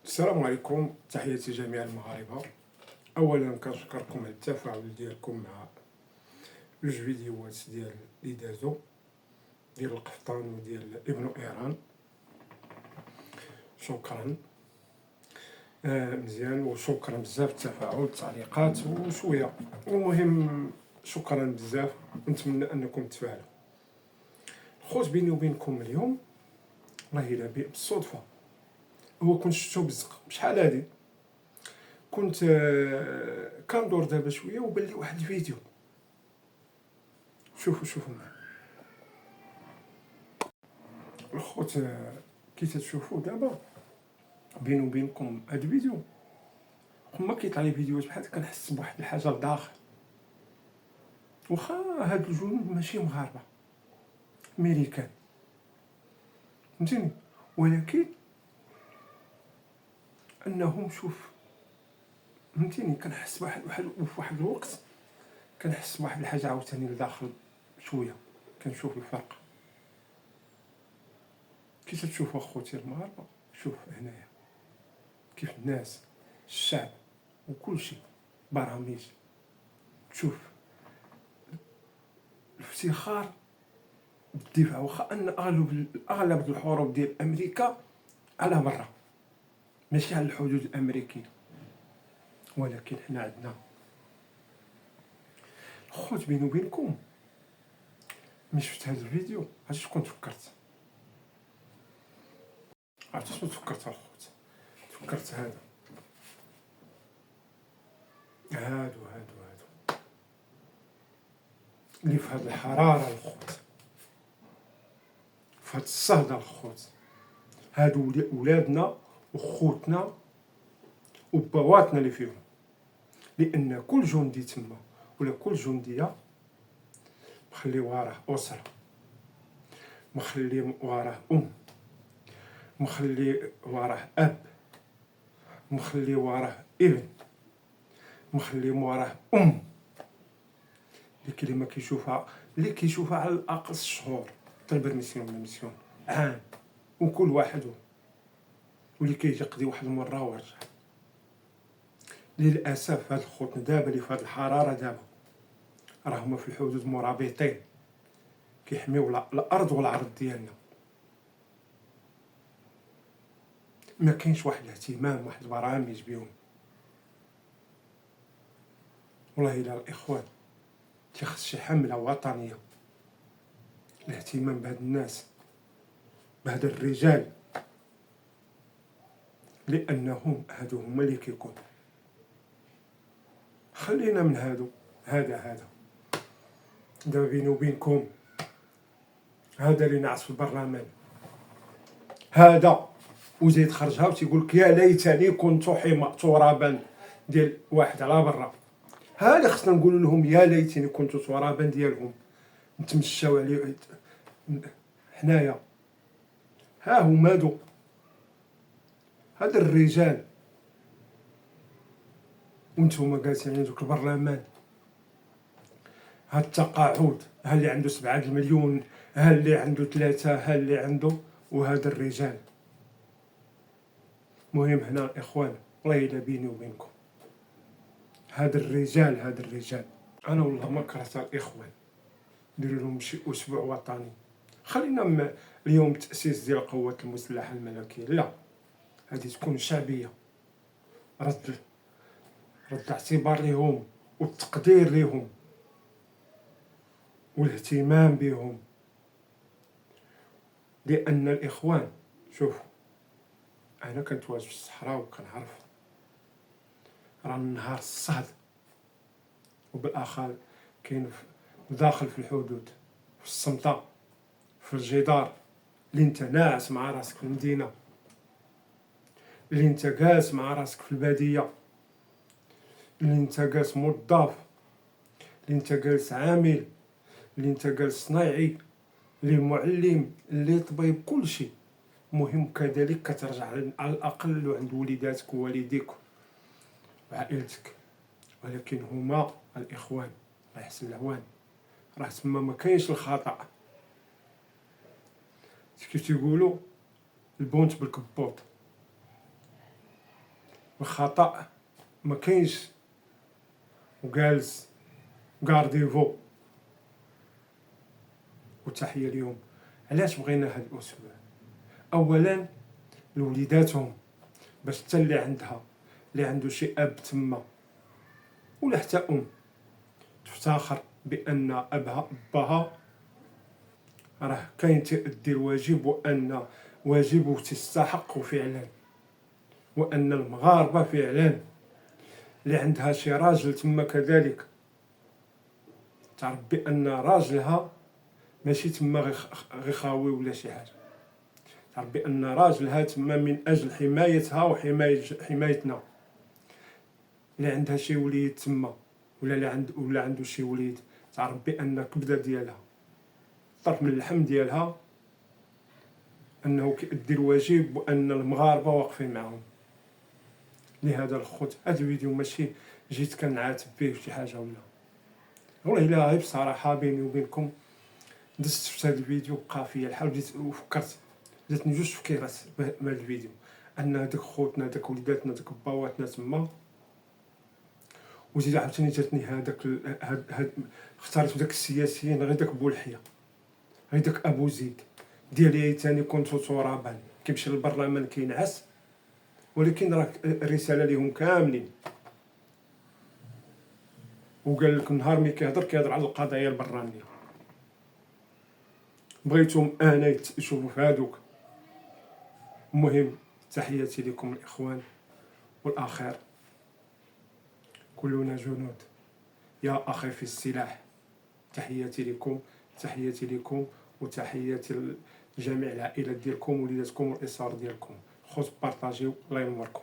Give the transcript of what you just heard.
السلام عليكم، تحياتي جميع المغاربة. اولا كنشكركم على التفاعل ديالكم مع جوج فيديوهات ديال اللي دازو ديال القفطان وديال ابن ايران. شكرا. مزيان، وشكرا بزاف التفاعل التعليقات وشويه. المهم شكرا بزاف، ونتمنى انكم تفاعلوا. الخوت بيني وبينكم اليوم والله الا بالصدفه، هو كنت شفتو بزق بشحال هادي، كنت كندور دابا شويه وبان لي واحد الفيديو. شوفوا معايا الخوت، كي تشوفوا دابا بيني وبينكم هاد الفيديو، ما كيطلع لي فيديوهات بحال هكا كنحس بواحد الحاجه لداخل. واخا هاد الجنود ماشي مغاربه، امريكان، فهمتيني، ولكن انهم شوف، فهمتيني، كنحس واحد الوقت كنحس بواحد الحاجه عاوتاني لداخل شويه، كنشوف الفرق. كي تشوفوا اخوتي المغاربه، شوف هنايا كيف الناس، الشعب وكل شيء، برامج، تشوف الافتخار بالدفاع. واخا ان اغلب الحروب ديال امريكا على برا، ماشي على الحدود الامريكيه، ولكن حنا عندنا. خوت بيني وبينكم، ملي شفت هذا الفيديو عرفتي شكون تفكرت؟ عرفتي شنو تفكرت الخوت؟ تفكرت هادو اللي في هاد الحراره الخوت، في هاد الصهد الخوت، هادو ولادنا وخوتنا وبواتنا اللي فيهم. لان كل جندي تما ولا كل جنديه مخلي وراه اسره، مخلي وراه مخلي وراه اب، مخلي وراه ابن، مخلي وراه اللي كيشوفها على الاقل شهور، طلب ميسيون عام، وكل واحد واللي كيقضي واحد المره ويرجع. للاسف هاد الخوتنا دابا اللي في هاد الحراره دابا راهما في الحدود مرابطين، كيحميو الارض والعرض ديالنا. ما كاينش واحد الاهتمام، واحد البرامج بهم. والله الا الاخوان تيخص شي حمله وطنيه، الاهتمام بهاد الناس، بهاد الرجال، لانهم هادو هما اللي كيكونوا. خلينا من هذا دابا بيني وبينكم، هذا اللي نعس في البرلمان، هذا وزيد خرجها وتيقول لك يا ليتني كنت حمى ترابا ديال واحد على برا. هذا خصنا نقول لهم يا ليتني كنت ترابا ديالهم، نتمشاو عليه حنايا. ها هما هاد الرجال، وانتم جالسين عندك البرلمان، هاد التقاعد، ها اللي عنده 7 المليون، ها اللي عنده 3، ها اللي عنده، وهاد الرجال. مهم هنا الاخوان، والله الا بيني وبينكم، هاد الرجال انا والله ما كرهت الاخوان ندير لهم شي اسبوع وطني. خلينا اليوم تاسيس ديال القوات المسلحه الملكيه، لا، هذه تكون شعبيه، رد الاعتبار لهم والتقدير لهم والاهتمام بهم. لان الاخوان شوفوا، انا كنتواجد في الصحراء وكنعرف راه النهار الصهد، وبالاخر كاين داخل في الحدود، في الصمتة، في الجدار، اللي انت ناعس مع راسك في المدينه، اللي انت جالس مع راسك في الباديه، اللي انت جالس موظف، اللي انت جالس عامل، اللي انت جالس صنايعي، اللي معلم، اللي طبيب، كل شيء مهم. كذلك كترجع على الاقل عند وليداتك ووالديك وعائلتك. ولكن هما الاخوان الله يحسن العوان، راه تما ما كاينش الخطا. كيف تيقولوا البونت بالكبوط، الخطأ ما كاينش وجالس غارديفو. وتحية اليوم. علاش بغينا هاد الأسبوع؟ أولا لوليداتهم، باش حتى اللي عنده شي أب تما ولا حتى أم تفتخر بأن باها راه كاين تأدي الواجب، وأن واجبه تستحق فعلا، وأن المغاربة فعلا اللي عندها شي راجل تما كذلك تعرف بأن راجلها ماشي تما غير خاوي ولا شي حاجة، تعرف بأن راجلها تما من أجل حمايتها حمايتنا. اللي عندها شي وليد تما ولا عنده شي وليد تعرف بأن كبدة ديالها طرف من اللحم ديالها أنه كيأدي الواجب، وأن المغاربة واقفين معهم. لهذا الخوت هذا الفيديو ماشي جيت كنعاتب فيه شي حاجة والله إلا غير بصراحة بيني وبينكم دزت في هذا الفيديو بقى فيا الحال، بديت وفكرت جاتني جوج تفكيرات بهذا الفيديو، أن هذاك خوتنا هذاك وليداتنا هذاك باواتنا تما، وزيد عاوتاني جاتني هاد اختاريت داك السياسيين غير داك بولحية، غير داك أبو زيد ديال تاني كنت ترابا كيمشي للبرلمان كينعس، ولكن راه الرسالة ليهم كاملين. وقال لك نهار ملي كيهضر على القضايا البرانية. بغيتهم انا يشوفوا في هادوك. المهم تحياتي لكم الاخوان، والاخير كلنا جنود يا اخي في السلاح. تحياتي لكم وتحياتي لجميع العائلات ديالكم وليداتكم والاسر ديالكم. خذ بارطاجيو الله ينوركم.